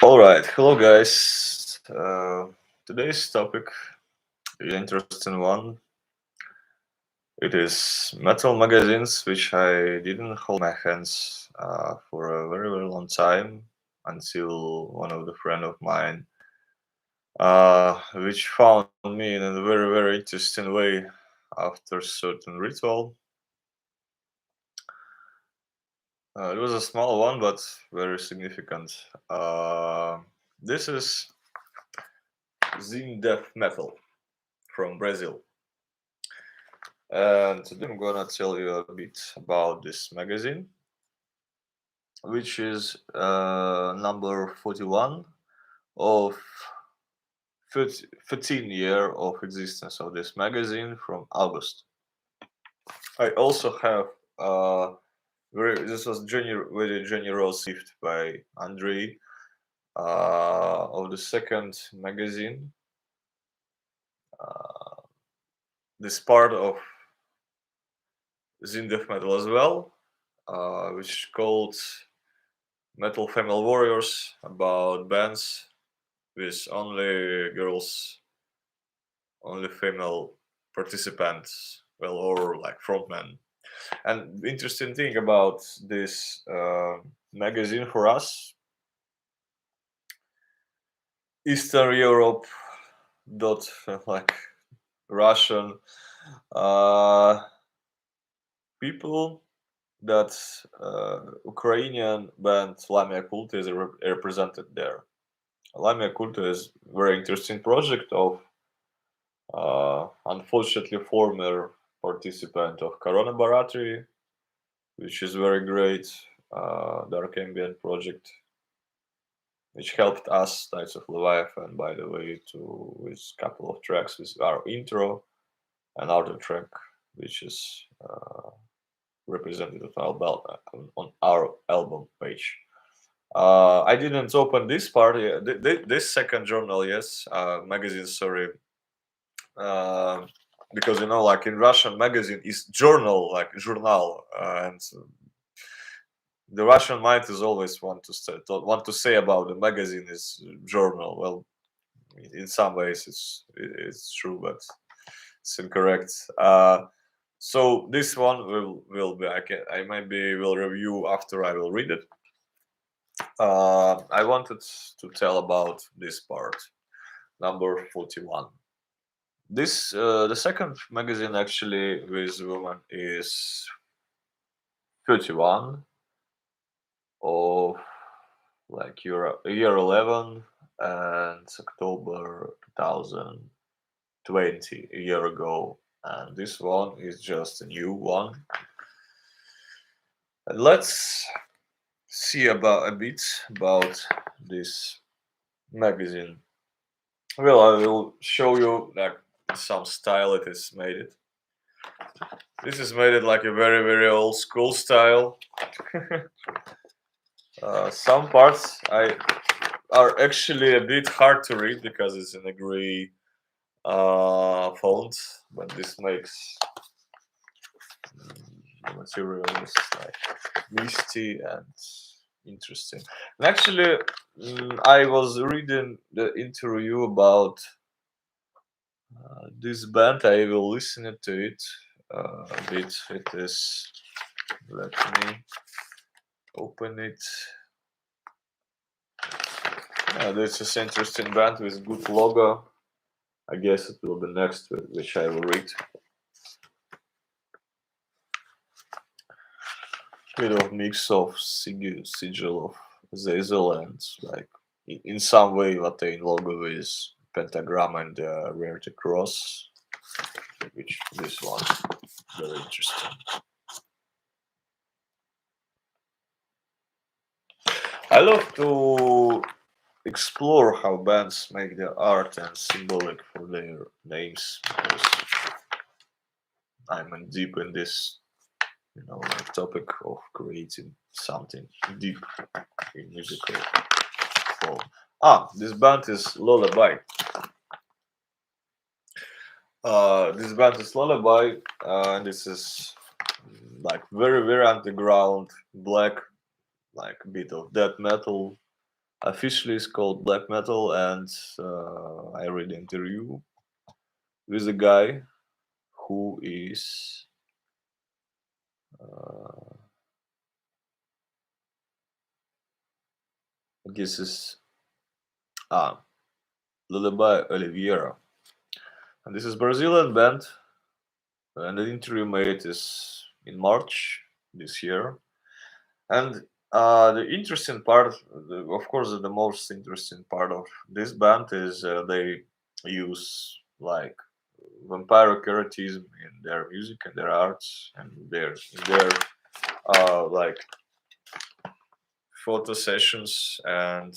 All right, hello guys. Today's topic is an interesting one. It is metal magazines, which I didn't hold in my hands for a very, very long time until one of the friend of mine, which found me in a very, very interesting way after certain ritual. It was a small one, but very significant. This is Zine Death Metal from Brazil. And today I'm gonna tell you a bit about this magazine, which is number 41 of 13 year of existence of this magazine from August. I also have this was very generous gift by Andrey of the second magazine. Uh, this part of Zine Death Metal as well, which is called Metal Female Warriors, about bands with only girls, only female participants, well, or like frontmen. And the interesting thing about this magazine for us, Eastern Europe, dot like Russian people, that Ukrainian band Lamia Cult is represented there. Lamia Cult is very interesting project of unfortunately former participant of Corona Baratri, which is very great dark ambient project, which helped us Tides of Leviathan, by the way, to with a couple of tracks with our intro and outer track, which is represented on our album page. I didn't open this part. This second journal, yes, magazine. Sorry, uh, because like in Russian magazine is journal, like journal, and the Russian mind is always want to say about the magazine is journal. Well, in some ways it's true, but it's incorrect. So this one will be I maybe will review after I will read it. I wanted to tell about this part, number 41. This the second magazine actually with women is 31 of like year 11 and October 2020, a year ago, and this one is just a new one. And let's see about a bit about this magazine. Well, I will show you like some style it is made it. This is made it like a very, very old school style. Some parts are actually a bit hard to read because it's in a gray font, but this makes the material is like misty and interesting. And actually, I was reading the interview about this band. I will listen to it a bit. It is. Let me open it. This is interesting band with good logo. I guess it will be next, which I will read. Bit of mix of sigil of Zazel and like in some way Latin logo is pentagram and rarity cross, which this one very interesting. I love to explore how bands make their art and symbolic for their names, because I'm deep in this topic of creating something deep in musical form. This band is Lullaby. This band is Lullaby, and this is like very, very underground black, like a bit of death metal, Officially, it's called black metal, and I read an interview with a guy who is I guess is Lullaby Oliveira, and this is Brazilian band, and the interview made is in March this year. And the interesting part, of course, the most interesting part of this band is they use like vampire characterism in their music and their arts and their like photo sessions and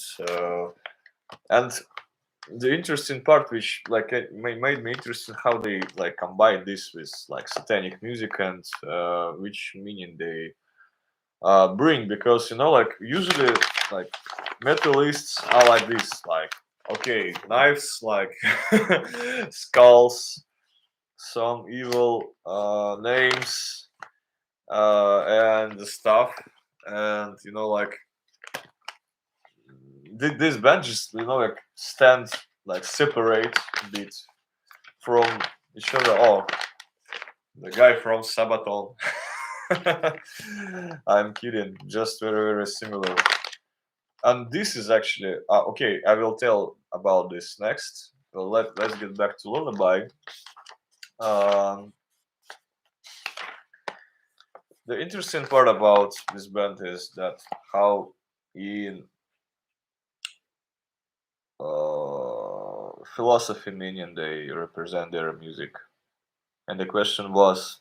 the interesting part which like made me interested how they like combine this with like satanic music and which meaning they bring, because like usually like metalists are like this, like okay, knives, like skulls, some evil names and stuff, and like this band just like stand like separate a bit from each other. Oh, the guy from Sabaton. I'm kidding, just very similar. And this is actually okay, I will tell about this next. Well, let's get back to Lullaby. um, the interesting part about this band is that how in philosophy meaning they represent their music. And the question was,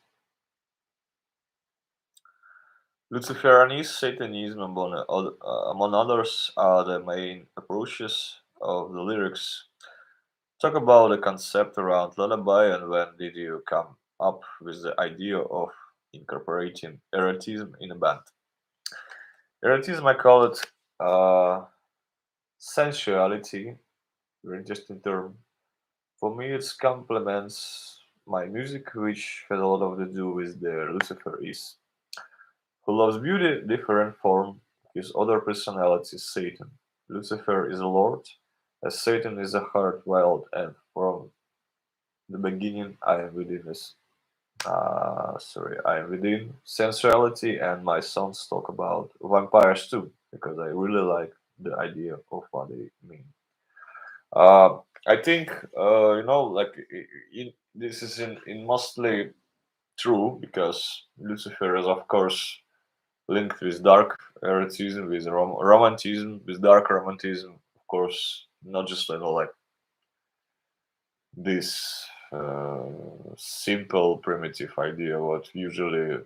Luciferianism, Satanism, among others, are the main approaches of the lyrics. Talk about the concept around lullaby, and when did you come up with the idea of incorporating erotism in a band? Erotism, I call it sensuality, very interesting term. For me, it complements my music, which has a lot of to do with the Lucifer is, who loves beauty, different form, his other personality, Satan. Lucifer is a lord, as Satan is a heart wild, and from the beginning I am within this. I am within sensuality, and my songs talk about vampires too, because I really like the idea of what they mean. I think like this is in mostly true because Lucifer is of course linked with dark eroticism, with romanticism, with dark romanticism, of course, not just like this simple primitive idea what usually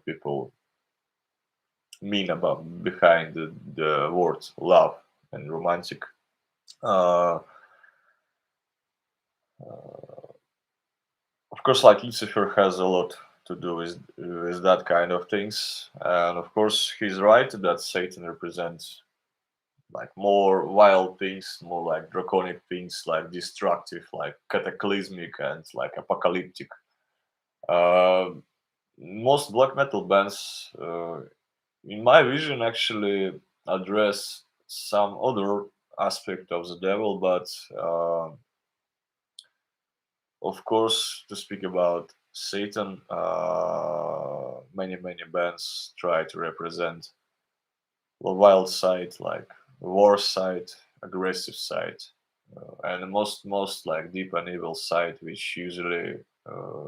people mean about behind the word love and romantic. Uh, of course, like Lucifer has a lot to do with that kind of things, and of course, he's right that Satan represents like more wild things, more like draconic things, like destructive, like cataclysmic and like apocalyptic. Uh, Most black metal bands, in my vision, actually address some other aspect of the devil, but of course, to speak about Satan, many bands try to represent the wild side, like war side, aggressive side, and the most like deep and evil side, which usually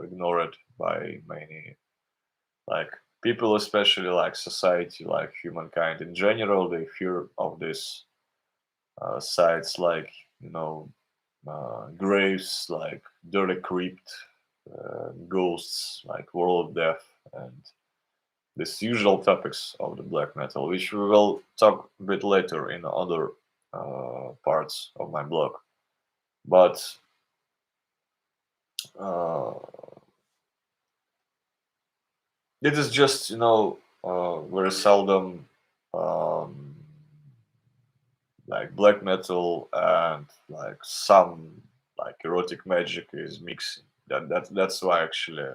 ignored by many like people, especially like society, like humankind in general. They fear of this sides, like graves, like dirty crypt, ghosts, like world of death, and these usual topics of the black metal, which we will talk a bit later in other parts of my blog. But uh, it is just very seldom um, like black metal and like some like erotic magic is mixing. That's why actually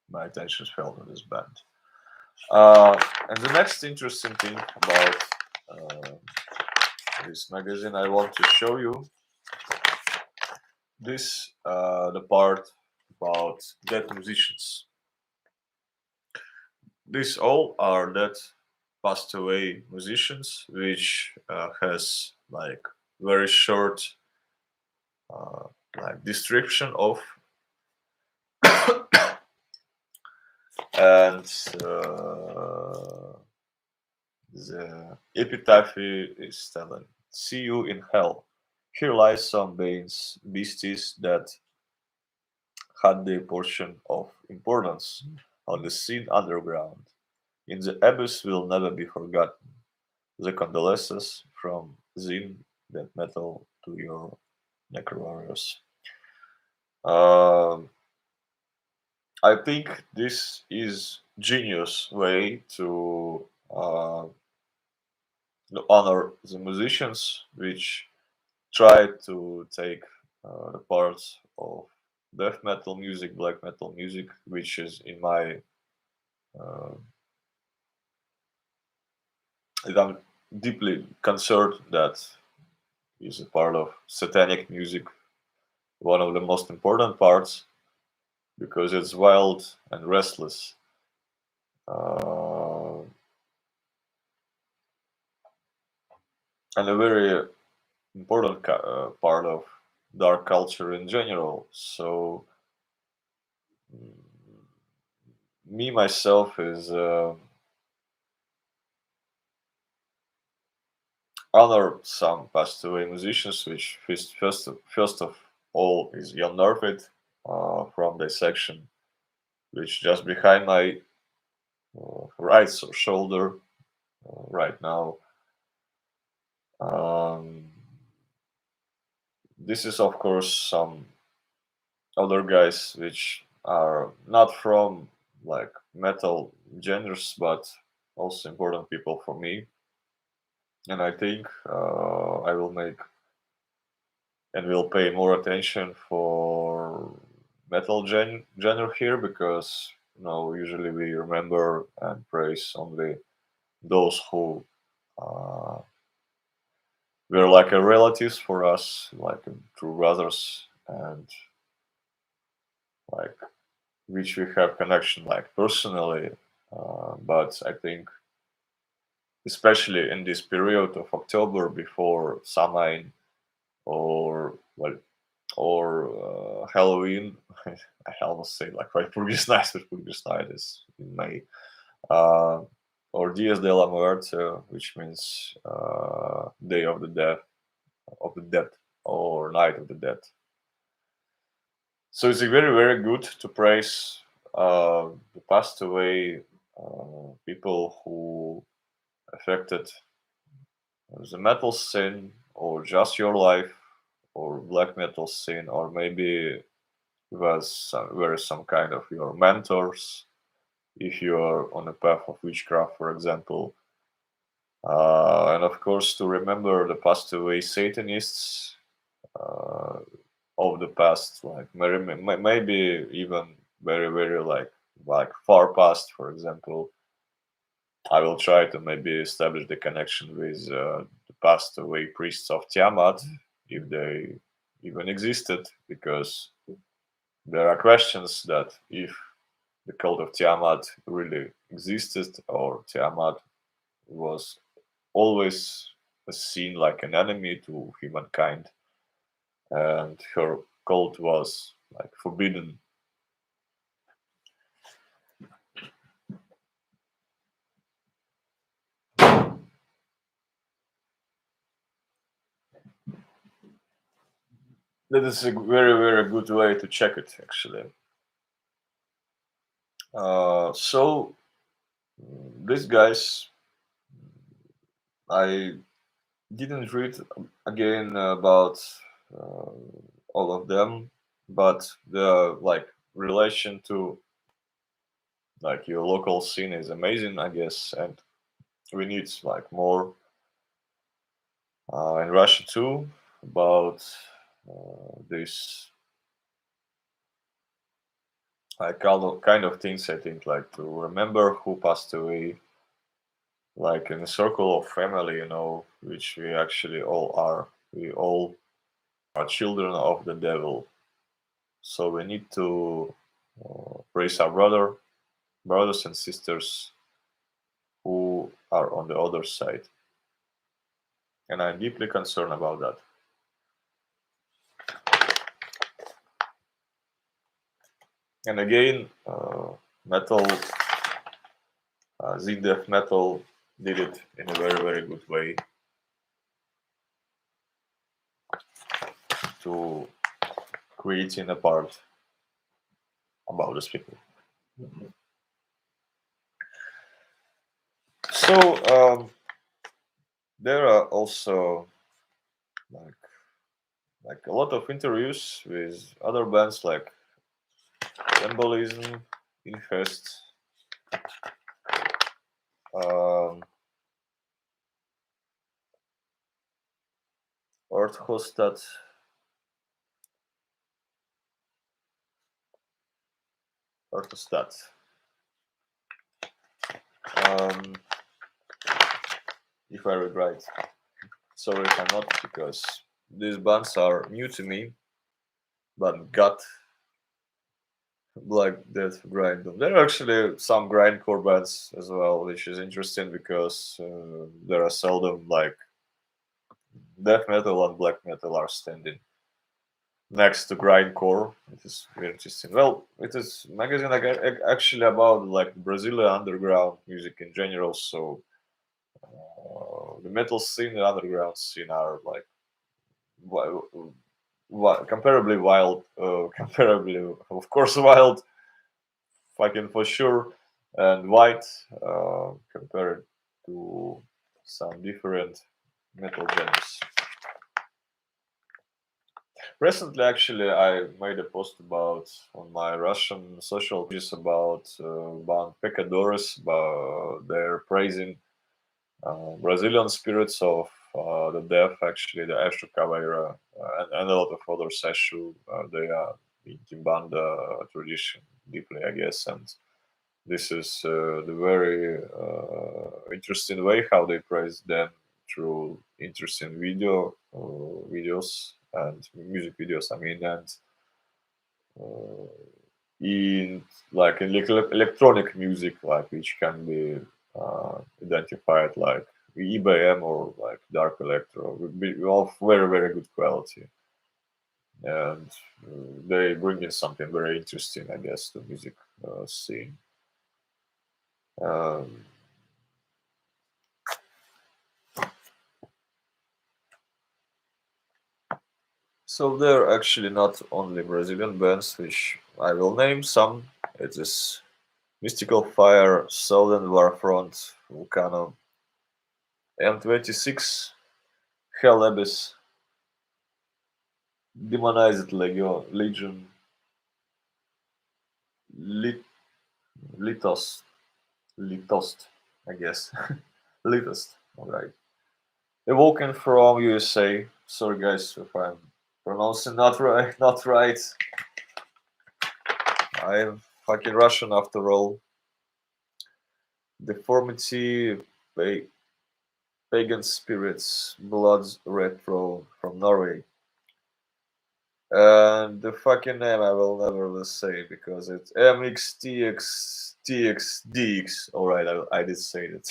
my attention fell on this band. And the next interesting thing about uh, this magazine, I want to show you this the part about dead musicians. These all are dead, passed away musicians, which has like very short uh, like description of, and the epitaph is telling, "See you in hell. Here lies some beasties that had their portion of importance on the scene underground. In the abyss will never be forgotten. The condolences from Zine, that metal to your necro warriors." Um, I think this is genius way to honor the musicians which try to take the parts of death metal music, black metal music, which is in my uh, I'm deeply concerned that is a part of satanic music, one of the most important parts because it's wild and restless. Uh, and a very important part of dark culture in general. So mm, me myself is honor some passed away musicians, which first of all is Jan Norfit from the section, which just behind my right shoulder right now. Um, this is of course some other guys which are not from like metal genres, but also important people for me. And I think I will make and will pay more attention for metal genre here because usually we remember and praise only those who uh, were like a relatives for us, like true brothers, and like which we have connection like personally. But I think especially in this period of October before Samhain or well or Halloween. I almost say like right Purgis night, but Purgis night is in May. Uh, or Dias de la Muerte, which means Day of the Dead, or Night of the Dead. So it's very very good to praise the passed away people who affected the metal scene, or just your life, or black metal scene, or maybe were some kind of your mentors if you are on a path of witchcraft, for example. And of course, to remember the passed away Satanists uh, of the past, like maybe even very, very like far past, for example. I will try to maybe establish the connection with the passed away priests of Tiamat, if they even existed, because there are questions that if the cult of Tiamat really existed, or Tiamat was always seen like an enemy to humankind, and her cult was like forbidden. That is a very, very good way to check it, actually. So, these guys, I didn't read again about uh, all of them, but the like relation to like your local scene is amazing, I guess, and we need like more in Russia too about this like kind of things. I think like to remember who passed away, like in a circle of family, which we actually all are. We all are children of the devil. So we need to praise our brothers and sisters who are on the other side. And I'm deeply concerned about that. And again, metal, Zine death metal did it in a very, very good way to creating a part about these people. So there are also like a lot of interviews with other bands like Embolism, Infest, um, Orthostat, um, if I read right. Sorry if I'm not, because these bands are new to me, but got like death grind. There are actually some grindcore bands as well, which is interesting because there are seldom like death metal and black metal are standing next to grindcore. It is very interesting. Well, it is magazine like actually about like Brazilian underground music in general. So the metal scene and underground scene are like comparably wild, comparably of course wild, fucking for sure, and white compared to some different metal genres. Recently, actually, I made a post about on my Russian social pages about band Pecadores, about their praising Brazilian spirits of the death, actually, the Exu Caveira, and a lot of other Exu. They are in Kimbanda tradition deeply, I guess, and this is the very interesting way how they praise them through interesting videos and music videos. I mean, and uh, in like electronic music, like which can be identified like EBM or like dark electro, of very very good quality, and they bring in something very interesting, I guess, to music scene. Um, So they're actually not only Brazilian bands, which I will name some. It is Mystical Fire, Southern Warfront, Volcano, M26, Hell Abyss, Demonized Legion, Lit, Litos, Litost, I guess. Litost, alright. Awoken from USA. Sorry guys if I'm pronouncing not right, not right. I'm fucking Russian after all. Deformity, Pagan Spirits, Blood's Retro from Norway. And the fucking name I will never say because it's MXTXTXDX. Alright, I did say it.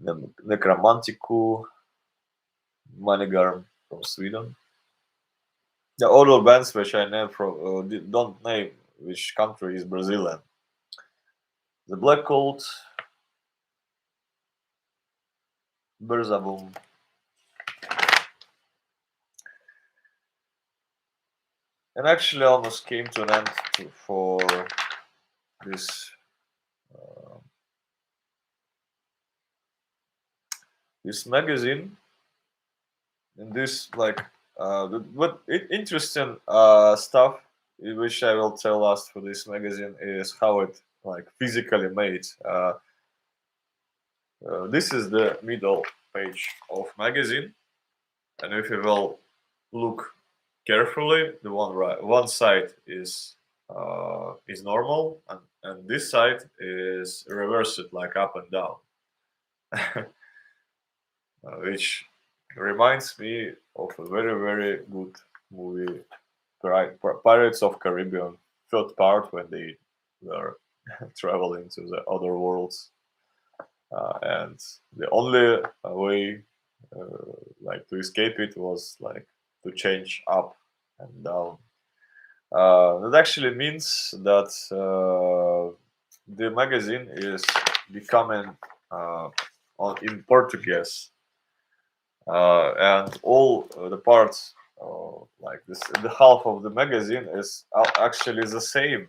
Necromantico, Manigarm from Sweden. The other bands which I name from don't name which country is Brazilian. The Black Cult, Berzabum, and actually almost came to an end for this this magazine and this like interesting stuff which I will tell us for this magazine is how it like physically made. This is the middle page of magazine, and if you will look carefully, the one side is is normal, and this side is reversed, like up and down, which reminds me of a very very good movie, Pirates of Caribbean, third part, when they were traveling to the other worlds, and the only way like to escape it was like to change up and down. That actually means that the magazine is becoming in Portuguese, and all the parts, like this, the half of the magazine is actually the same,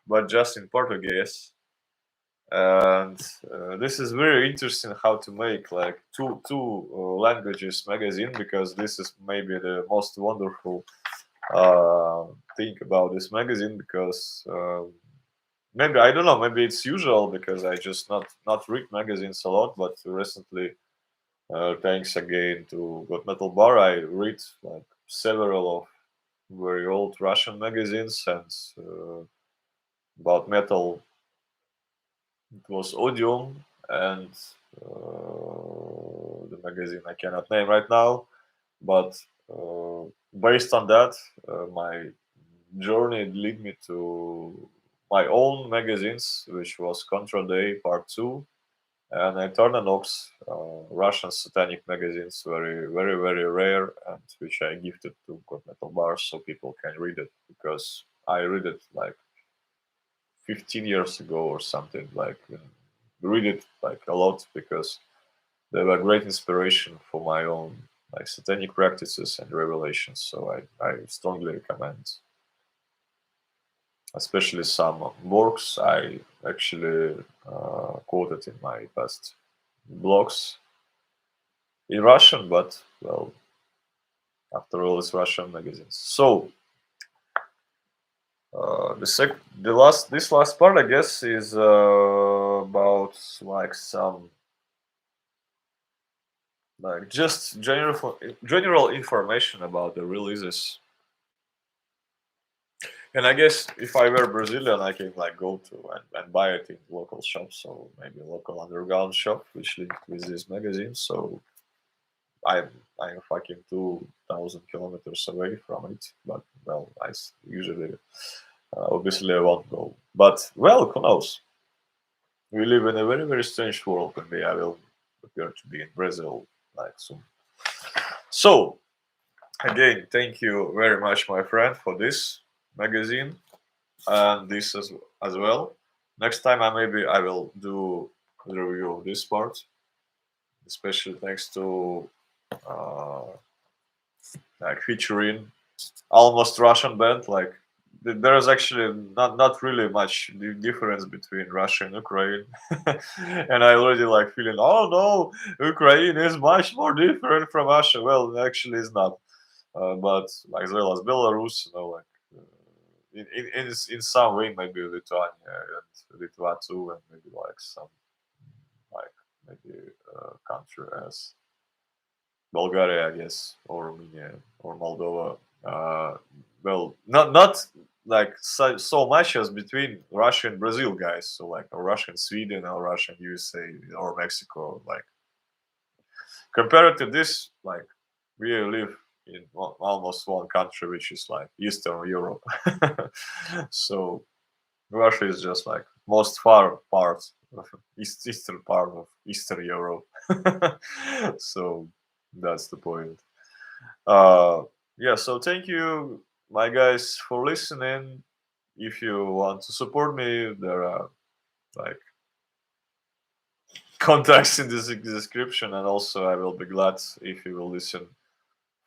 but just in Portuguese. And this is very interesting how to make like two languages magazine, because this is maybe the most wonderful thing about this magazine, because maybe I don't know, maybe it's usual because I just not read magazines a lot, but recently, thanks again to God Metal Bar, I read like several of very old Russian magazines, and about metal it was Odium, and the magazine I cannot name right now, but based on that, my journey lead me to my own magazines, which was Contra Day Part 2 and Eternanox, Russian satanic magazines, very, very, very rare, and which I gifted to God Metal Bar so people can read it, because I read it like 15 years ago or something, like read it like a lot, because they were great inspiration for my own like satanic practices and revelations. So I strongly recommend, especially some works I actually quoted in my past blogs in Russian, but well, after all, it's Russian magazines. So the last this last part, I guess, is about like some like just general information about the releases. And I guess if I were Brazilian, I can like go to and buy it in local shops, so maybe a local underground shop which linked with this magazine. So I'm I'm fucking 2,000 kilometers away from it, but well, usually obviously I won't go. But well, who knows? We live in a very very strange world, and maybe I will appear to be in Brazil like soon. So again, thank you very much, my friend, for this magazine and this as well. Next time, I will do the review of this part, especially thanks to uh, like featuring almost Russian band. Like there is actually not really much difference between Russia and Ukraine, and I already like feeling, oh no, Ukraine is much more different from Russia. Well, actually, it's not. But like as well as Belarus, like in some way, maybe Lithuania and Lithuania too, and maybe like some like maybe country as Bulgaria, I guess, or Romania or Moldova. Well, not like so much as between Russia and Brazil, guys. So like or Russian Sweden or Russian USA or Mexico. Like compared to this, like we live in almost one country, which is like Eastern Europe. So Russia is just like most far part of eastern part of Eastern Europe. So that's the point. Uh, yeah. So thank you, my guys, for listening. If you want to support me, there are like contacts in the description, and also I will be glad if you will listen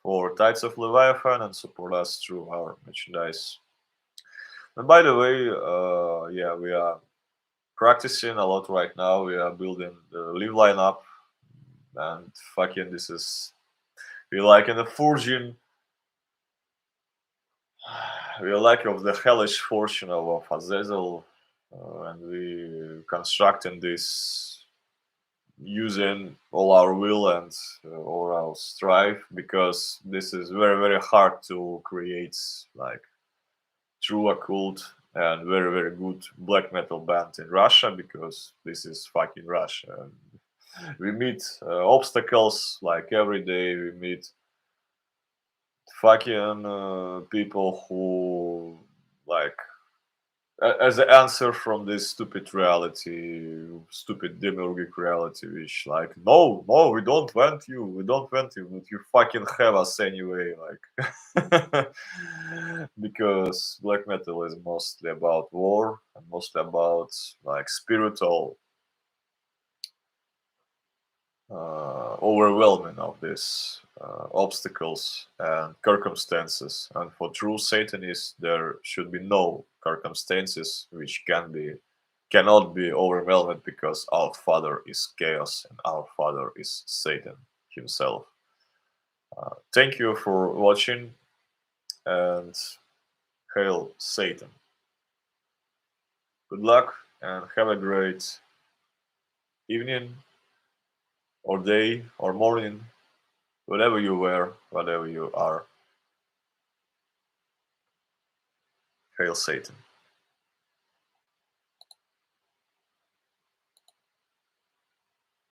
for Tides of Leviathan and support us through our merchandise. And by the way, yeah, we are practicing a lot right now. We are building the live lineup, and fucking this is we like in the forging. We are like of the hellish fortune of Azazel, and we constructing this using all our will and all our strive, because this is very very hard to create like true occult and very very good black metal band in Russia, because this is fucking Russia. And we meet obstacles like every day. We meet fucking people who like as an answer from this stupid reality, stupid demiurgic reality, which like, no, no, we don't want you, but you fucking have us anyway, like, because black metal is mostly about war and mostly about like spiritual overwhelming of these obstacles and circumstances. And for true Satanists, there should be no circumstances which cannot be overwhelmed, because our Father is chaos and our Father is Satan himself. Thank you for watching, and hail Satan. Good luck and have a great evening or day or morning, whatever you wear, whatever you are. Hail Satan.